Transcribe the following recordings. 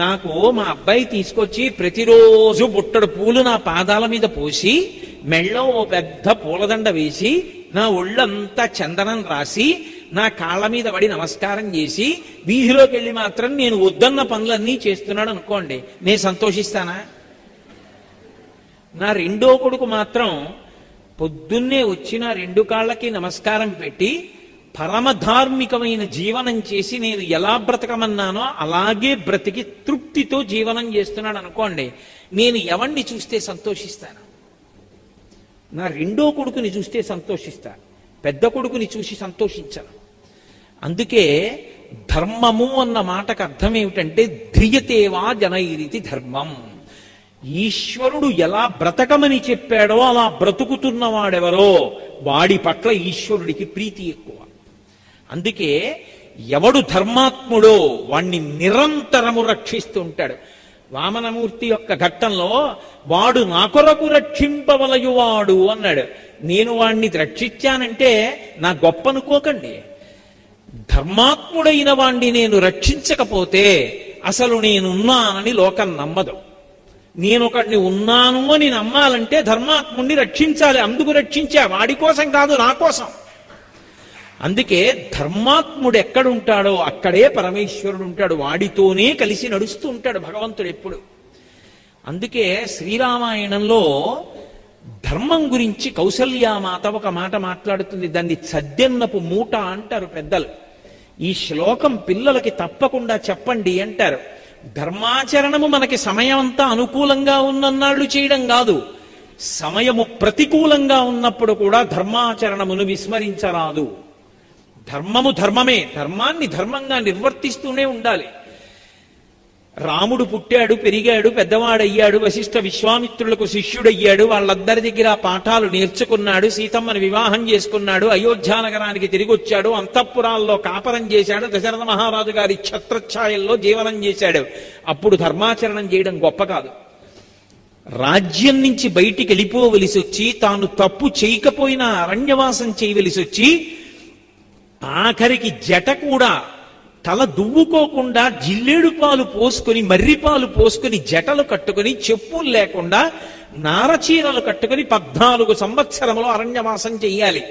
నాకు మా అబ్బాయి తీసుకొచ్చి ప్రతిరోజు బుట్టడు పూలు నా పాదాల మీద పోసి మెళ్ళో ఓ పెద్ద పూలదండ వేసి నా ఒళ్ళంతా చందనం రాసి నా కాళ్ళ మీద పడి నమస్కారం చేసి వీధిలోకి వెళ్ళి మాత్రం నేను వద్దన్న పనులన్నీ చేస్తున్నాడు అనుకోండి, నేను సంతోషిస్తానా? నా రెండో కొడుకు మాత్రం పొద్దున్నే వచ్చి నా రెండు కాళ్ళకి నమస్కారం పెట్టి పరమధార్మికమైన జీవనం చేసి నేను ఎలా బ్రతకమన్నానో అలాగే బ్రతికి తృప్తితో జీవనం చేస్తున్నాడు అనుకోండి, నేను ఎవరిని చూస్తే సంతోషిస్తాను? నా రెండో కొడుకుని చూస్తే సంతోషిస్తా, పెద్ద కొడుకుని చూసి సంతోషించను. అందుకే ధర్మము అన్న మాటకు అర్థం ఏమిటంటే ధ్రియతేవా జనైరితి ధర్మం. ఈశ్వరుడు ఎలా బ్రతకమని చెప్పాడో అలా బ్రతుకుతున్నవాడెవరో వాడి పట్ల ఈశ్వరుడికి ప్రీతి ఎక్కువ. అందుకే ఎవడు ధర్మాత్ముడో వాణ్ణి నిరంతరము రక్షిస్తూ ఉంటాడు. వామనమూర్తి యొక్క ఘట్టంలో వాడు నా కొరకు రక్షింపవలయువాడు అన్నాడు. నేను వాణ్ణి రక్షించానంటే నా గొప్ప అనుకోకండి. ధర్మాత్ముడైన వాణ్ణి నేను రక్షించకపోతే అసలు నేనున్నానని లోకం నమ్మదు. నేనొకడిని ఉన్నాను అని నమ్మాలంటే ధర్మాత్ముడిని రక్షించాలి. అందుకు రక్షించా, వాడి కోసం కాదు, నా కోసం. అందుకే ధర్మాత్ముడు ఎక్కడుంటాడో అక్కడే పరమేశ్వరుడు ఉంటాడు. వాడితోనే కలిసి నడుస్తూ ఉంటాడు భగవంతుడు ఎప్పుడు. అందుకే శ్రీరామాయణంలో ధర్మం గురించి కౌసల్యామాత ఒక మాట మాట్లాడుతుంది. దాన్ని సద్దెన్నపు మూట అంటారు పెద్దలు. ఈ శ్లోకం పిల్లలకి తప్పకుండా చెప్పండి అంటారు. ధర్మాచరణము మనకి సమయం అంతా అనుకూలంగా ఉన్నన్నాళ్ళు చేయడం కాదు, సమయము ప్రతికూలంగా ఉన్నప్పుడు కూడా ధర్మాచరణమును విస్మరించరాదు. ధర్మము ధర్మమే, ధర్మాన్ని ధర్మంగా నిర్వర్తిస్తూనే ఉండాలి. రాముడు పుట్టాడు, పెరిగాడు, పెద్దవాడయ్యాడు, వశిష్ఠ విశ్వామిత్రులకు శిష్యుడయ్యాడు, వాళ్ళందరి దగ్గర పాఠాలు నేర్చుకున్నాడు, సీతమ్మని వివాహం చేసుకున్నాడు, అయోధ్యానగరానికి తిరిగి వచ్చాడు, అంతఃపురాల్లో కాపరం చేశాడు, దశరథ మహారాజు గారి ఛత్రఛాయల్లో జీవనం చేశాడు. అప్పుడు ధర్మాచరణం చేయడం గొప్ప కాదు. రాజ్యం నుంచి బయటికి వెళ్ళిపోవలసి వచ్చి తాను తప్పు చేయకపోయినా అరణ్యవాసం చేయవలసి వచ్చి ఆఖరికి జట కూడా తల దువ్వుకోకుండా జిల్లేడు పాలు పోసుకొని మర్రిపాలు పోసుకొని జటలు కట్టుకుని చెప్పులు లేకుండా నారచీరలు కట్టుకుని 14 సంవత్సరములు అరణ్యవాసం చెయ్యాలి.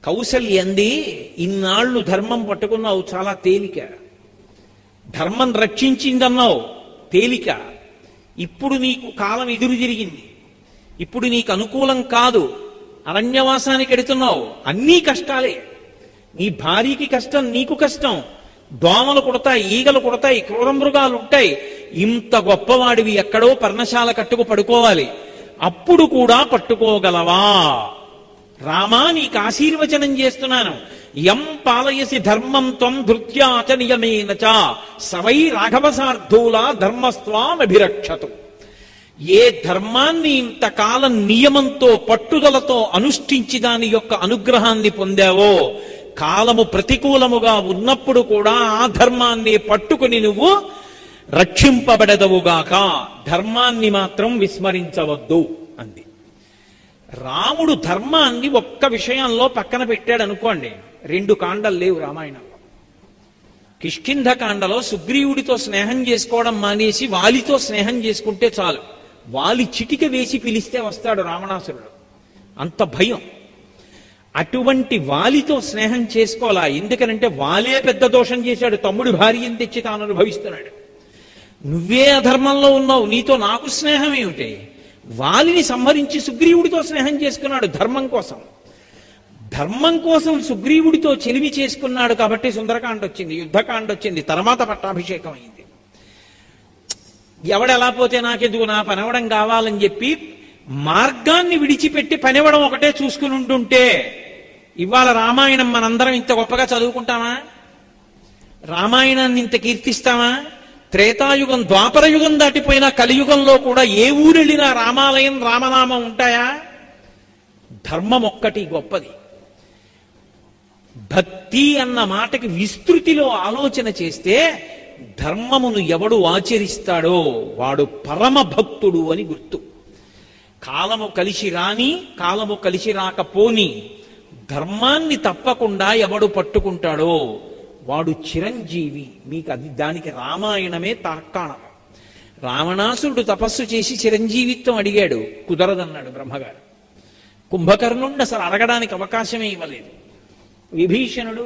కౌసల్యంది, ఇన్నాళ్ళు ధర్మం పట్టుకున్నావు, చాలా తేలిక. ధర్మం రక్షించిందన్నావు, తేలిక. ఇప్పుడు నీకు కాలం ఎదురు తిరిగింది, ఇప్పుడు నీకు అనుకూలం కాదు, అరణ్యవాసానికి ఎడుతున్నావు, అన్నీ కష్టాలే. నీ భార్యకి కష్టం, నీకు కష్టం, దోమలు కొడతాయి, ఈగలు కొడతాయి, క్రూర మృగాలు ఉంటాయి. ఇంత గొప్పవాడివి ఎక్కడో పర్ణశాల కట్టుకు పడుకోవాలి, అప్పుడు కూడా పట్టుకోగలవా? రామా, నీకు ఆశీర్వచనం చేస్తున్నాను. యం పాలయసి ధర్మం త్వం ధృత్యాచ నియమేనచ సవై రాఘవసార్థూలా ధర్మస్వామభిరక్షతు. ఏ ధర్మాన్ని ఇంతకాలం నియమంతో పట్టుదలతో అనుష్ఠించి దాని యొక్క అనుగ్రహాన్ని పొందావో, కాలము ప్రతికూలముగా ఉన్నప్పుడు కూడా ఆ ధర్మాన్ని పట్టుకుని నువ్వు రక్షింపబడదవుగాక, ధర్మాన్ని మాత్రం విస్మరించవద్దు అంది. రాముడు ధర్మాన్ని ఒక్క విషయంలో పక్కన పెట్టాడు అనుకోండి, 2 కాండలు లేవు రామాయణంలో. కిష్కింధ కాండలో సుగ్రీవుడితో స్నేహం చేసుకోవడం మానేసి వాలితో స్నేహం చేసుకుంటే చాలు. వాలి చిటిక వేసి పిలిస్తే వస్తాడు రావణాసురుడు, అంత భయం. అటువంటి వాలితో స్నేహం చేసుకోవాలా? ఎందుకనంటే వాలే పెద్ద దోషం చేశాడు, తమ్ముడి భార్యను తెచ్చి తాను అనుభవిస్తున్నాడు. నువ్వే అధర్మంలో ఉన్నావు, నీతో నాకు స్నేహం ఏమిటి? వాలిని సంహరించి సుగ్రీవుడితో స్నేహం చేసుకున్నాడు ధర్మం కోసం. ధర్మం కోసం సుగ్రీవుడితో చెలిమి చేసుకున్నాడు కాబట్టి సుందరకాండ వచ్చింది, యుద్ధకాండ వచ్చింది, తర్వాత పట్టాభిషేకం అయింది. ఎవడెలా పోతే నాకెందుకు, నా పనవడం కావాలని చెప్పి మార్గాన్ని విడిచిపెట్టి పనివ్వడం ఒకటే చూసుకుని ఉంటుంటే ఇవాళ రామాయణం మనందరం ఇంత గొప్పగా చదువుకుంటామా? రామాయణాన్ని ఇంత కీర్తిస్తామా? త్రేతాయుగం ద్వాపరయుగం దాటిపోయినా కలియుగంలో కూడా ఏ ఊరెళ్ళినా రామాలయం రామనామం ఉంటాయా? ధర్మం ఒక్కటి గొప్పది. భక్తి అన్న మాటకి విస్తృతిలో ఆలోచన చేస్తే ధర్మమును ఎవడు ఆచరిస్తాడో వాడు పరమ భక్తుడు అని గుర్తు. కాలము కలిసి రాని, కాలము కలిసి రాకపోని ధర్మాన్ని తప్పకుండా ఎవడు పట్టుకుంటాడో వాడు చిరంజీవి. మీకు అది దానికి రామాయణమే తార్కాణం. రావణాసురుడు తపస్సు చేసి చిరంజీవిత్వం అడిగాడు, కుదరదన్నాడు బ్రహ్మగారు. కుంభకర్ణుండి అసలు అడగడానికి అవకాశమే ఇవ్వలేదు. విభీషణుడు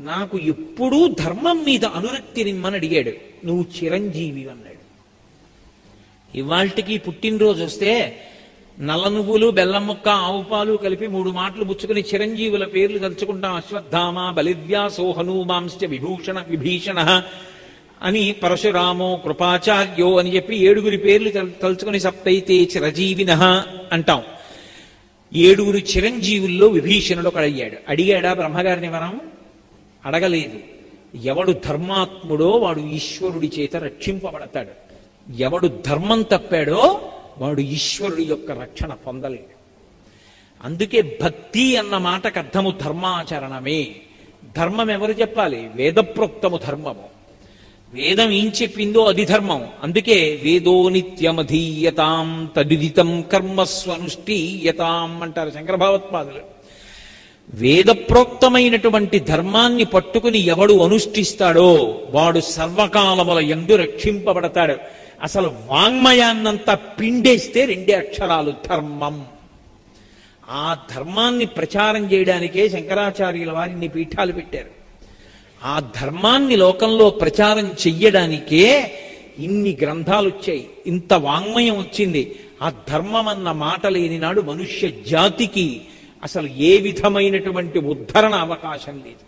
నాకు ఎప్పుడూ ధర్మం మీద అనురక్తి నిమ్మని అడిగాడు, నువ్వు చిరంజీవి అన్నాడు. ఇవాళకి పుట్టినరోజు వస్తే నల్ల నువ్వులు బెల్లం ముక్క ఆవు పాలు కలిపి 3 మాటలు పుచ్చుకుని చిరంజీవుల పేర్లు తలుచుకుంటాం. అశ్వత్థామ బలివ్యాసో హనుమాంశ్చ విభీషణ అని, పరశురామో కృపాచార్యో అని చెప్పి 7 పేర్లు తలుచుకుని సప్తైతే చిరజీవినః అంటాం. 7 చిరంజీవుల్లో విభీషణుడు ఒకడయ్యాడు. అడిగాడా బ్రహ్మగారిని వరం? అడగలేదు. ఎవడు ధర్మాత్ముడో వాడు ఈశ్వరుడి చేత రక్షింపబడతాడు. ఎవడు ధర్మం తప్పాడో వాడు ఈశ్వరుడి యొక్క రక్షణ పొందలేడు. అందుకే భక్తి అన్న మాటకు అర్థము ధర్మాచరణమే. ధర్మం ఎవరు చెప్పాలి? వేదప్రోక్తము ధర్మము. వేదం ఏం చెప్పిందో అది ధర్మం. అందుకే వేదో నిత్యమధీయతాం తదిదితం కర్మస్వనుష్ఠీయతాం అంటారు శంకర భగవత్పాదులు. వేదప్రోక్తమైనటువంటి ధర్మాన్ని పట్టుకుని ఎవడు అనుష్ఠిస్తాడో వాడు సర్వకాలముల యందు రక్షింపబడతాడు. అసలు వాంగ్మయాన్నంతా పిండేస్తే 2 అక్షరాలు ధర్మం. ఆ ధర్మాన్ని ప్రచారం చేయడానికే శంకరాచార్యుల వారిని పీఠాలు పెట్టారు. ఆ ధర్మాన్ని లోకంలో ప్రచారం చెయ్యడానికే ఇన్ని గ్రంథాలు వచ్చాయి, ఇంత వాంగ్మయం వచ్చింది. ఆ ధర్మం అన్న మాట లేని నాడు మనుష్య జాతికి అసలు ఏ విధమైనటువంటి ఉద్ధరణ అవకాశం లేదు.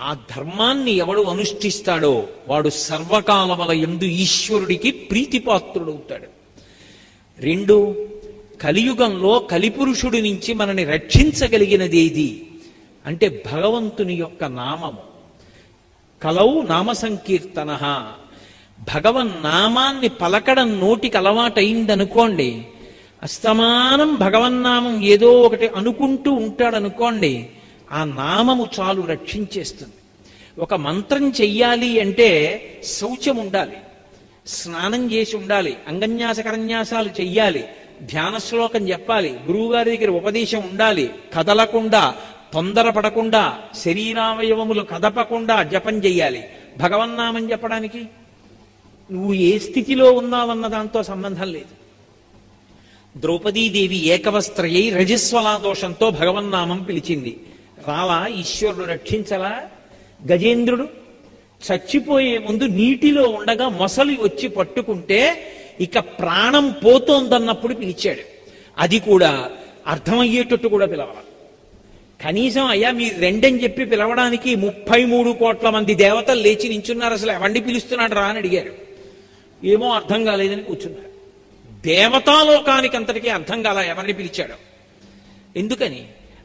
ఆ ధర్మాన్ని ఎవడు అనుష్ఠిస్తాడో వాడు సర్వకాలముల యందు ఈశ్వరుడికి ప్రీతిపాత్రుడవుతాడు. 2, కలియుగంలో కలిపురుషుడి నుంచి మనని రక్షించగలిగినది ఏది అంటే భగవంతుని యొక్క నామము. కలౌ నామ సంకీర్తన. భగవన్నామాన్ని పలకడం నోటికి అలవాటైందనుకోండి, అస్తమానం భగవన్నామం ఏదో ఒకటి అనుకుంటూ ఉంటాడనుకోండి, ఆ నామము చాలు రక్షించేస్తుంది. ఒక మంత్రం చెయ్యాలి అంటే శౌచం ఉండాలి, స్నానం చేసి ఉండాలి, అంగన్యాసకరన్యాసాలు చెయ్యాలి, ధ్యాన శ్లోకం చెప్పాలి, గురువుగారి దగ్గర ఉపదేశం ఉండాలి, కదలకుండా తొందరపడకుండా శరీరావయవములు కదపకుండా జపం చెయ్యాలి. భగవన్నామం చెప్పడానికి నువ్వు ఏ స్థితిలో ఉన్నావన్న దాంతో సంబంధం లేదు. ద్రౌపదీదేవి ఏకవస్త్రయై రజస్వలా దోషంతో భగవన్నామం పిలిచింది. రాలా ఈశ్వరుడు రక్షించలా? గజేంద్రుడు చచ్చిపోయే ముందు నీటిలో ఉండగా మొసలి వచ్చి పట్టుకుంటే ఇక ప్రాణం పోతోందన్నప్పుడు పిలిచాడు. అది కూడా అర్థమయ్యేటట్టు కూడా పిలవాల. కనీసం అయ్యా మీరు 2 అని చెప్పి పిలవడానికి 33 కోట్ల మంది దేవతలు లేచి నించున్నారు, అసలు ఎవరిని పిలుస్తున్నాడు రా అని అడిగారు. ఏమో అర్థం కాలేదని కూర్చున్నారు. దేవతాలోకానికి అంతటికీ అర్థం కాల ఎవరిని పిలిచాడు. ఎందుకని?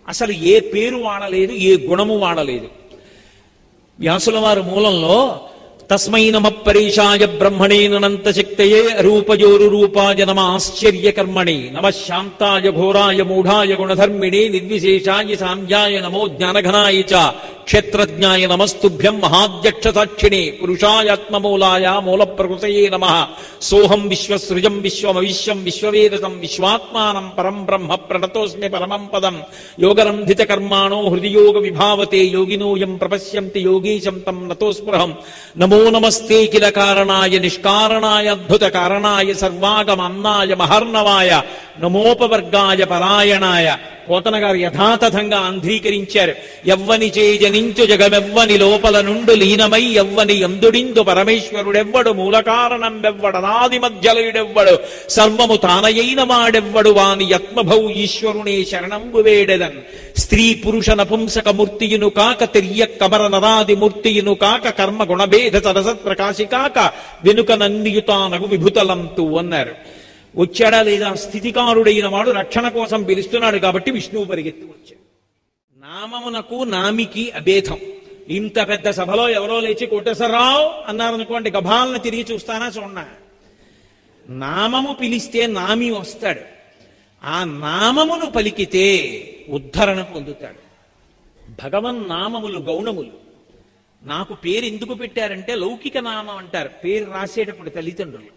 అసలు ఏ పేరు వాడలేదు, ఏ గుణము వాడలేదు. వ్యాసుల వారు మూలంలో తస్మై నమ పరేశాయ బ్రహ్మణే అనంత శక్తయే రూపజోరు రూపాయ నమ ఆశ్చర్య కర్మణే నమ శాంతాయ ఘోరాయ మూఢాయ గుణధర్మిణే నిర్విశేషాయ సాంధ్యాయ నమో జ్ఞానఘనాయ చ క్షేత్రజ్ఞాయ నమస్తుభ్యం మహాధ్యక్ష సాక్షిణే పురుషాయాత్మమూలాయ మూల ప్రకృతయే నమః సోహం విశ్వసృజం విశ్వమవిశ్వం విశ్వవేదసం విశ్వాత్మానం పరం బ్రహ్మ ప్రణతోస్మి పరమం పదం యోగరంధిత కర్మాణో హృదియోగ విభావతే యోగినోయం ప్రపశ్యంతి యోగీశం తం నతోస్పృహం నమో నమస్తే కిల కారణాయ నిష్కారణాయ అద్భుత కారణాయ సర్వాగమన్నాయ మహర్ణవాయ నమోపవర్గాయ పరాయణాయ. పోతన గారు యథాతథంగా ఆంధ్రీకరించారు. ఎవ్వని చేజనించు జగమెవ్వని లోపల నుండు లీనమై ఎవ్వని ఎందుడిందు పరమేశ్వరుడెవ్వడు మూల కారణం వెవ్వడనాది మధ్యలయుడెవ్వడు సర్వము తానయైన వాడెవ్వడు వాని యత్మభౌ ఈశ్వరునే శరణంబు వేడెదన్. స్త్రీ పురుష నపుంసక మూర్తియును కాక తిర్య కమర నరాది మూర్తియును కాక కర్మ గుణభేద సరసత్ ప్రకాశి కాక వెనుక నందియుతానగు విభుతలంతు అన్నారు. వచ్చాడా లేదా? స్థితికారుడైన వాడు రక్షణ కోసం పిలుస్తున్నాడు కాబట్టి విష్ణువు పరిగెత్తి వచ్చాడు. నామమునకు నామికి అభేదం. ఇంత పెద్ద సభలో ఎవరో లేచి కోటేశ్వరరావు అన్నారనుకోండి, గభాలను తిరిగి చూస్తానా చూడనా? నామము పిలిస్తే నామి వస్తాడు. ఆ నామమును పలికితే ఉద్ధరణ పొందుతాడు. భగవన్నామములు గౌణములు. నాకు పేరు ఎందుకు పెట్టారంటే లౌకిక నామం అంటారు. పేరు రాసేటప్పుడు తల్లిదండ్రులు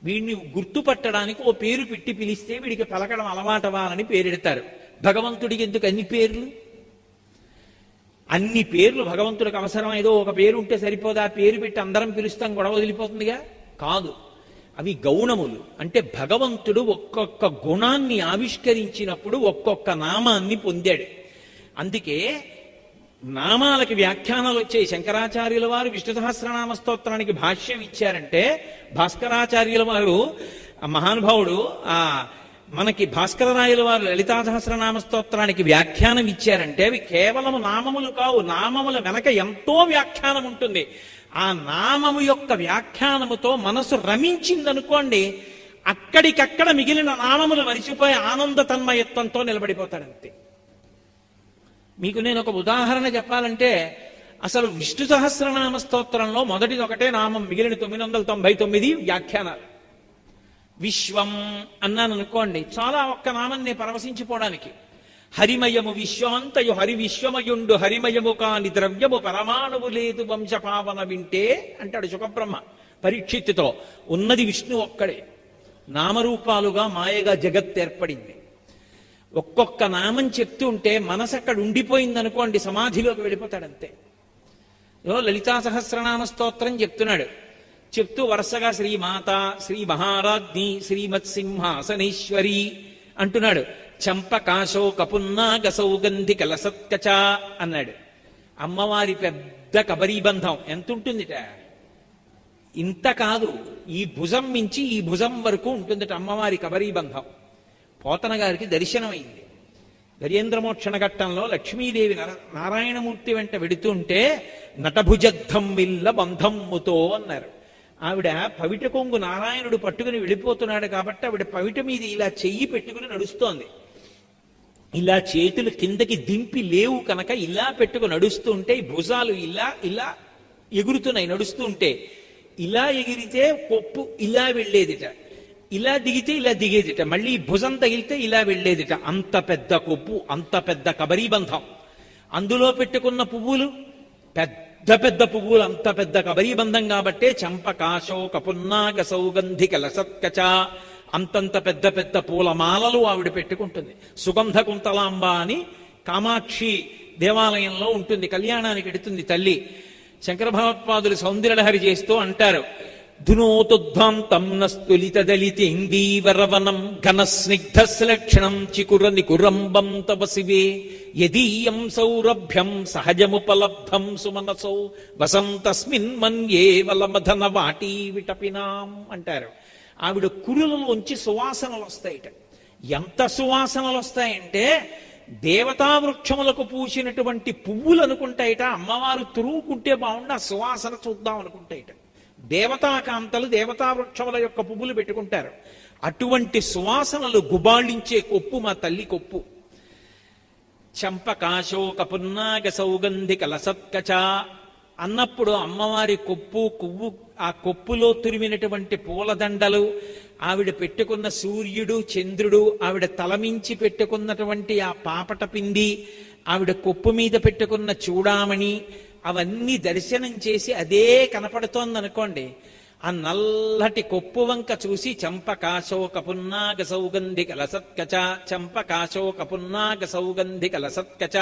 వీడిని గుర్తుపట్టడానికి ఓ పేరు పెట్టి పిలిస్తే వీడికి పలకడం అలవాటవా అని పేరెడతారు. భగవంతుడికి ఎందుకు అన్ని పేర్లు? అన్ని పేర్లు భగవంతుడికి అవసరం, ఏదో ఒక పేరు ఉంటే సరిపోదా, పేరు పెట్టి అందరం పిలుస్తాం గొడవ వదిలిపోతుందిగా? కాదు, అవి గౌణములు. అంటే భగవంతుడు ఒక్కొక్క గుణాన్ని ఆవిష్కరించినప్పుడు ఒక్కొక్క నామాన్ని పొందాడు. అందుకే నామాలకి వ్యాఖ్యానాలు వచ్చాయి. శంకరాచార్యుల వారు విష్ణు సహస్రనామ స్తోత్రానికి భాష్యం ఇచ్చారంటే, భాస్కరాచార్యుల వారు మహానుభావుడు మనకి భాస్కరరాయుల వారు లలితా సహస్రనామ స్తోత్రానికి వ్యాఖ్యానం ఇచ్చారంటే అవి కేవలము నామములు కావు, నామముల వెనక ఎంతో వ్యాఖ్యానం ఉంటుంది. ఆ నామము యొక్క వ్యాఖ్యానముతో మనసు రమించిందనుకోండి, అక్కడికక్కడ మిగిలిన నామములు మరిచిపోయి ఆనంద తన్మయత్వంతో నిలబడిపోతాడంతే. మీకు నేను ఒక ఉదాహరణ చెప్పాలంటే, అసలు విష్ణు సహస్రనామ స్తోత్రంలో మొదటిది ఒకటే నామం, మిగిలిన 999 వ్యాఖ్యానాలు. విశ్వం అన్నాను అనుకోండి, చాలా ఒక్క నామాన్ని పరవశించిపోవడానికి. హరిమయము విశ్వాంతయు హరి విశ్వమయుండు హరిమయము కాని ద్రవ్యము పరమాణువు లేదు వంశపావన వింటే అంటాడు సుఖబ్రహ్మ పరీక్షిత్తుతో. ఉన్నది విష్ణు ఒక్కడే, నామరూపాలుగా మాయగా జగత్ ఏర్పడింది. ఒక్కొక్క నామం చెప్తూ ఉంటే మనసు అక్కడ ఉండిపోయిందనుకోండి, సమాధిలోకి వెళ్ళిపోతాడంతే. లలితా సహస్రనామ స్తోత్రం చెప్తున్నాడు, చెప్తూ వరుసగా శ్రీమాత, శ్రీ మహారాజ్ఞి, శ్రీమత్సింహాసనేశ్వరి అంటున్నాడు. చంపకాశో కపున్నాగ సౌగంధి కలసత్కచ అన్నాడు. అమ్మవారి పెద్ద కబరీబంధం ఎంత ఉంటుందిట? ఇంత కాదు, ఈ భుజం మించి ఈ భుజం వరకు ఉంటుందిట అమ్మవారి కబరీబంధం. పోతన గారికి దర్శనమైంది. గజేంద్రమోక్షణ ఘట్టంలో లక్ష్మీదేవి నారాయణమూర్తి వెంట వెడుతుంటే నటభుజద్ధం విల్ల బంధమ్ముతో అన్నారు. ఆవిడ పవిట కొంగు నారాయణుడు పట్టుకుని వెళ్ళిపోతున్నాడు కాబట్టి ఆవిడ పవిట మీద ఇలా చెయ్యి పెట్టుకుని నడుస్తోంది. ఇలా చేతులు కిందకి దింపి లేవు కనుక ఇలా పెట్టుకుని నడుస్తుంటే భుజాలు ఇలా ఇలా ఎగురుతున్నాయి. నడుస్తుంటే ఇలా ఎగిరితే కొప్పు ఇలా వెళ్ళేదిట, ఇలా దిగితే ఇలా దిగేదిట, మళ్ళీ భుజం తగిలితే ఇలా వెళ్ళేదిట. అంత పెద్ద కొప్పు, అంత పెద్ద కబరీబంధం. అందులో పెట్టుకున్న పువ్వులు పెద్ద పెద్ద పువ్వులు, అంత పెద్ద కబరీబంధం కాబట్టే చంపకాశో కపున్నాగ సౌగంధి కలసత్కచ, అంతంత పెద్ద పెద్ద పూలమాలలు ఆవిడ పెట్టుకుంటుంది. సుగంధ కుంతలాంబ అని కామాక్షి దేవాలయంలో ఉంటుంది, కళ్యాణానికి ఎడుతుంది తల్లి. శంకర భగవత్పాదులు సౌందర్యలహరి చేస్తూ అంటారు, ధునోతుద్ధాంతం నస్తులిత దళితేందీవరవనం ఘన స్నిగ్ధ శ్లక్షణం చికుర నికురంబం తవ శివే యదీయం సౌరభ్యం సహజముపలబ్ధం సుమనసౌ వసంతస్మిన్ మన్యే వలమధన వాటీ విటపినాం అంటారు. ఆవిడ కురులలోంచి సువాసనలు వస్తాయిట. ఎంత సువాసనలు వస్తాయంటే దేవతా వృక్షములకు పూసినటువంటి పువ్వులు అనుకుంటాయిట. అమ్మవారు తురుముకుంటే బాగుండి ఆ సువాసన చూద్దాం అనుకుంటాయిట. దేవతాకాంతలు దేవతా వృక్షముల యొక్క పువ్వులు పెట్టుకుంటారు. అటువంటి సువాసనలు గుబాళించే కొప్పు మా తల్లి కొప్పు. చంపకాశో కపున్నాగ సౌగంధి కలసత్కచ అన్నప్పుడు అమ్మవారి కొప్పు కొవ్వు, ఆ కొప్పులో తురిమినటువంటి పూలదండలు, ఆవిడ పెట్టుకున్న సూర్యుడు చంద్రుడు, ఆవిడ తలమించి పెట్టుకున్నటువంటి ఆ పాపట పిండి, ఆవిడ కొప్పు మీద పెట్టుకున్న చూడామణి, అవన్నీ దర్శనం చేసి అదే కనపడుతోందనుకోండి, ఆ నల్లటి కొప్పు వంక చూసి చంపకాశో కపున్నాగ సౌగంధి కలసత్కచ, చంపకాశో కపున్నాగ సౌగంధి కలసత్కచ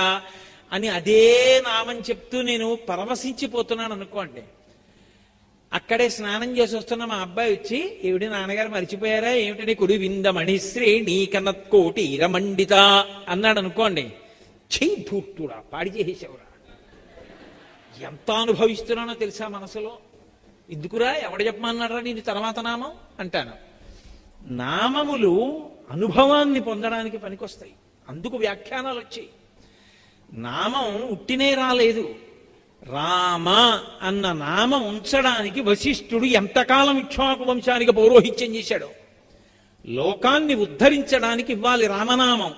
అని అదే నామం చెప్తూ నేను పరవశించిపోతున్నాను అనుకోండి. అక్కడే స్నానం చేసి వస్తున్న మా అబ్బాయి వచ్చి, ఏమిటి నాన్నగారు మరిచిపోయారా ఏమిటని, కుడి విందమణి శ్రేణి కనత్కోటి రమండిత అన్నాడు అనుకోండి, చెయ్యి భూట్టుడా పాడి చేసేసేవరా, ఎంత అనుభవిస్తున్నానో తెలుసా మనసులో. ఎందుకురా ఎవడు చెప్పమన్నారా నేను తర్వాత నామం అంటాను. నామములు అనుభవాన్ని పొందడానికి పనికొస్తాయి, అందుకు వ్యాఖ్యానాలు వచ్చాయి. నామం ఉట్టినే రాలేదు. రామ అన్న నామం ఉంచడానికి వశిష్ఠుడు ఎంతకాలం ఇక్ష్వాకు వంశానికి పౌరోహిత్యం చేశాడు. లోకాన్ని ఉద్ధరించడానికి ఇవ్వాలి రామనామం.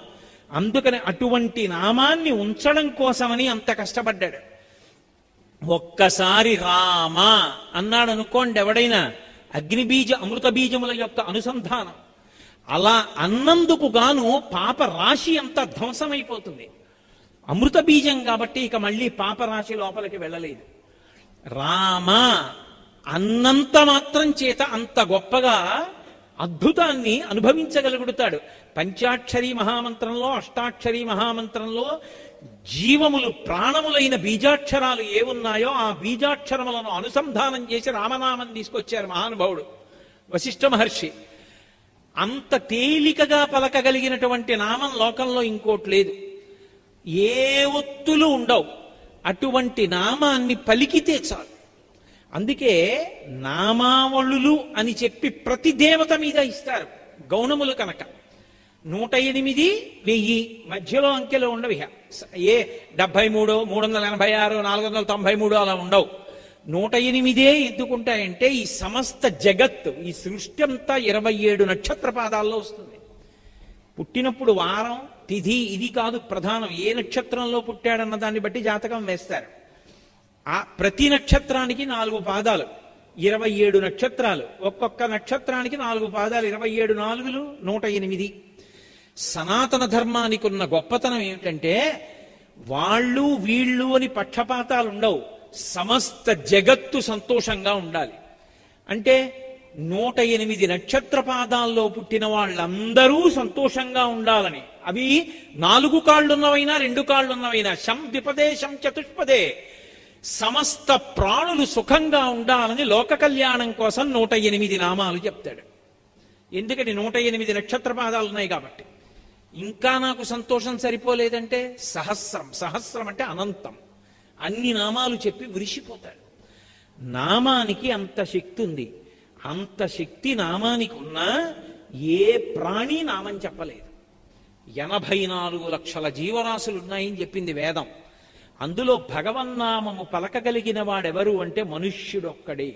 అందుకని అటువంటి నామాన్ని ఉంచడం కోసమని అంత కష్టపడ్డాడు. ఒక్కసారి రామ అన్నాడు అనుకోండి ఎవడైనా, అగ్నిబీజ అమృత బీజముల యొక్క అనుసంధానం. అలా అన్నందుకు గాను పాప రాశి అంతా ధ్వంసమైపోతుంది. అమృత బీజం కాబట్టి ఇక మళ్ళీ పాపరాశి లోపలికి వెళ్ళలేదు. రామ అన్నంత మాత్రం చేత అంత గొప్పగా అద్భుతాన్ని అనుభవించగలుగుతాడు. పంచాక్షరి మహామంత్రంలో, అష్టాక్షరి మహామంత్రంలో జీవములు ప్రాణములైన బీజాక్షరాలు ఏమున్నాయో ఆ బీజాక్షరములను అనుసంధానం చేసి రామనామం తీసుకొచ్చారు మహానుభావుడు వశిష్ఠ మహర్షి. అంత తేలికగా పలకగలిగినటువంటి నామం లోకంలో ఇంకోటి లేదు. ఏ ఒత్తులు ఉండవు. అటువంటి నామాన్ని పలికితే చాలు. అందుకే నామావళులు అని చెప్పి ప్రతి దేవత మీద ఇస్తారు గౌణములు కనుక. 108, 1000 మధ్యలో అంకెలు ఉండవు. ఏ 73, 386, 493 అలా ఉండవు. 108 ఎందుకుంటాయంటే ఈ సమస్త జగత్తు, ఈ సృష్టి అంతా 27 నక్షత్ర పాదాల్లో వస్తుంది. పుట్టినప్పుడు వారం తిథి ఇది కాదు ప్రధానం. ఏ నక్షత్రంలో పుట్టాడన్న దాన్ని బట్టి జాతకం వేస్తారు. ఆ ప్రతి నక్షత్రానికి 4 పాదాలు, 27 నక్షత్రాలు. ఒక్కొక్క నక్షత్రానికి 4 పాదాలు, 27 4లు 108. సనాతన ధర్మానికి ఉన్న గొప్పతనం ఏమిటంటే వాళ్ళు వీళ్ళు అని పక్షపాతాలు ఉండవు. సమస్త జగత్తు సంతోషంగా ఉండాలి. అంటే 108 నక్షత్ర పాదాల్లో పుట్టిన వాళ్ళందరూ సంతోషంగా ఉండాలని. అవి 4 కాళ్ళున్నవైనా 2 కాళ్ళున్నవైనా శం ద్విపదే శం చతుష్పదే సమస్త ప్రాణులు సుఖంగా ఉండాలని లోక కళ్యాణం కోసం 108 నామాలు చెప్తాడు. ఎందుకని 108 నక్షత్ర పాదాలు ఉన్నాయి కాబట్టి. ఇంకా నాకు సంతోషం సరిపోలేదంటే సహస్రం. సహస్రం అంటే అనంతం. అన్ని నామాలు చెప్పి విరిసిపోతాడు. నామానికి అంత శక్తి ఉంది. అంత శక్తి నామానికి ఉన్నా ఏ ప్రాణి నామం చెప్పలేదు. 84 లక్షల జీవరాశులు ఉన్నాయని చెప్పింది వేదం. అందులో భగవన్నామము పలకగలిగిన వాడెవరు అంటే మనుష్యుడొక్కడే.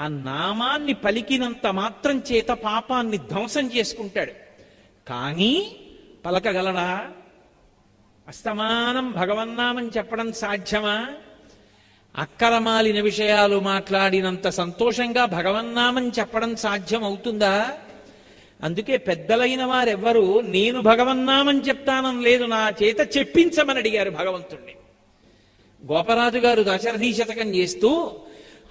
ఆ నామాన్ని పలికినంత మాత్రం చేత పాపాన్ని ధ్వంసం చేసుకుంటాడు. కానీ పలకగలడా? అస్తమానం భగవన్నామం చెప్పడం సాధ్యమా? అక్కరమాలిన విషయాలు మాట్లాడినంత సంతోషంగా భగవన్నామం చెప్పడం సాధ్యం అవుతుందా? అందుకే పెద్దలైన వారెవ్వరూ నేను భగవన్నామం చెప్తానం లేదు, నా చేత చెప్పించమని అడిగారు భగవంతుణ్ణి. గోపరాజు గారు దశరథీ శతకం చేస్తూ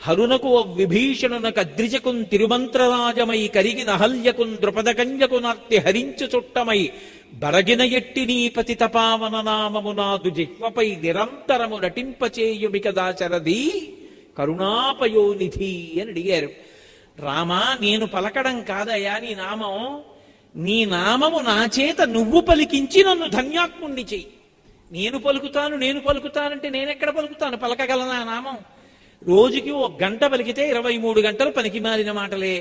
హరునకు విభీషణునకు అద్రిజకున్ తిరుమంత్రరాజమై కరిగిన హల్యకున్ ద్రుపదకన్యకు నార్తి హరించు చుట్టమై బరగిన ఎట్టి నీ పతిత పావన నామము నాదు జిహ్వపై నిరంతరము నటింపచేయుమిక దాశరథి కరుణాపయోనిధి అని అడిగారు. రామా, నేను పలకడం కాదయా నీ నామం. నీ నామము నా చేత నువ్వు పలికించి నన్ను ధన్యాత్ముణ్ణి చెయ్యి. నేను పలుకుతానంటే నేనెక్కడ పలుకుతాను? పలకగలనా నామం? రోజుకి 1 గంట పలికితే 23 గంటలు పనికి మాలిన మాటలే.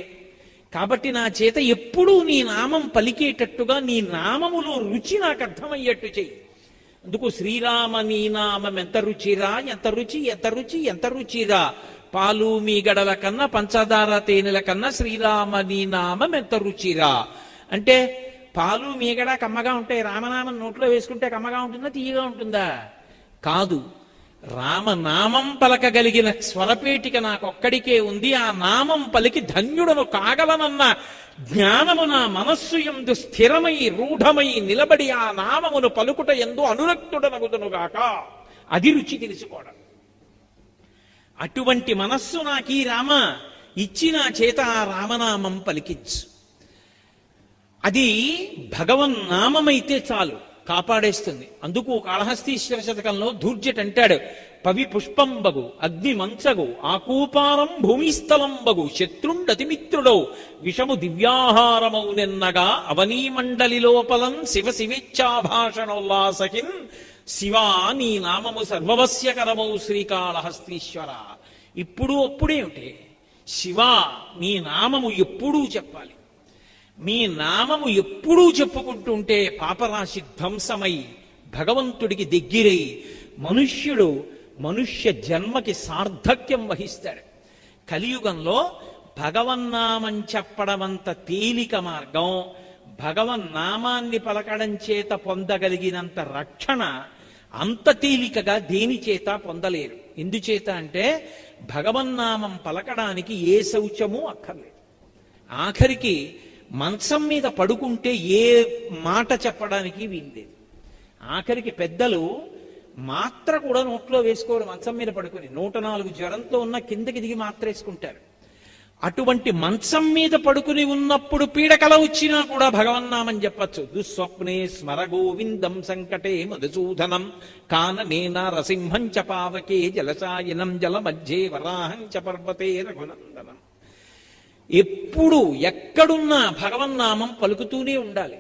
కాబట్టి నా చేత ఎప్పుడూ నీ నామం పలికేటట్టుగా నీ నామములో రుచి నాకు అర్థమయ్యేట్టు చెయ్యి. అందుకు శ్రీరామ నీ నామం ఎంత రుచిరా, ఎంత రుచి, ఎంత రుచి, ఎంత రుచిరా, పాలు మీ గడల కన్నా పంచదార తేనెల కన్నా శ్రీరామ నీ నామం ఎంత రుచిరా. అంటే పాలు మీగడ కమ్మగా ఉంటాయి, రామనామం నోట్లో వేసుకుంటే కమ్మగా ఉంటుందా, తీయగా ఉంటుందా? కాదు. రామనామం పలకగలిగిన స్వరపేటిక నాకొక్కడికే ఉంది. ఆ నామం పలికి ధన్యుడను కాగలనన్న జ్ఞానము నా మనస్సు యందు స్థిరమై రూఢమై నిలబడి ఆ నామమును పలుకుట యందు అనురక్తుడనగుదునుగాక. అది రుచి తెలుసుకోవడం. అటువంటి మనస్సు నాకీ రామ ఇచ్చి నా చేత ఆ రామనామం పలికించు. అది భగవన్నామమైతే చాలు, కాపాడేస్తుంది. అందుకు కాళహస్తీశ్వర శతకంలో ధూర్జట్ అంటాడు, పవి పుష్పంబగు అగ్ని మంచగు ఆకూపారం భూమిస్థలంబగు శత్రుండతిమిత్రుడౌ విషము దివ్యాహారమౌ నిన్నగా అవనీమండలి లోపలం శివ శివేచ్ఛాభాషణోల్లాసకిన్ శివా నీ నామము సర్వవస్యకరమౌ శ్రీకాళహస్తీశ్వర. ఇప్పుడు అప్పుడేమిటి? శివా నీ నామము ఎప్పుడూ చెప్పాలి. మీ నామము ఎప్పుడూ చెప్పుకుంటుంటే పాపరాశి ధ్వంసమై భగవంతుడికి దగ్గరై మనుష్యుడు మనుష్య జన్మకి సార్థక్యం వహిస్తాడు. కలియుగంలో భగవన్నామం చెప్పడమంత తేలిక మార్గం, భగవన్నామాన్ని పలకడం చేత పొందగలిగినంత రక్షణ అంత తేలికగా దేని చేత పొందలేరు. ఎందుచేత అంటే భగవన్నామం పలకడానికి ఏ శౌచము అక్కర్లేదు. ఆఖరికి మంచం మీద పడుకుంటే ఏ మాట చెప్పడానికి వీల్లేదు. ఆఖరికి పెద్దలు మాత్ర కూడా నోట్లో వేసుకోరు. మంచం మీద పడుకుని 104 జ్వరంతో ఉన్న కిందకి దిగి మాత్ర వేసుకుంటారు. అటువంటి మంచం మీద పడుకుని ఉన్నప్పుడు పీడకల వచ్చినా కూడా భగవన్నామని చెప్పచ్చు. దుస్వప్నే స్మర గోవిందం సంకటే మధుసూదనం కాననేన రసింహం చ పావకే జలసాయనం జల మధ్యే వరాహం చ పర్వతే రఘునందనం. ఎప్పుడు ఎక్కడున్నా భగవన్నామం పలుకుతూనే ఉండాలి.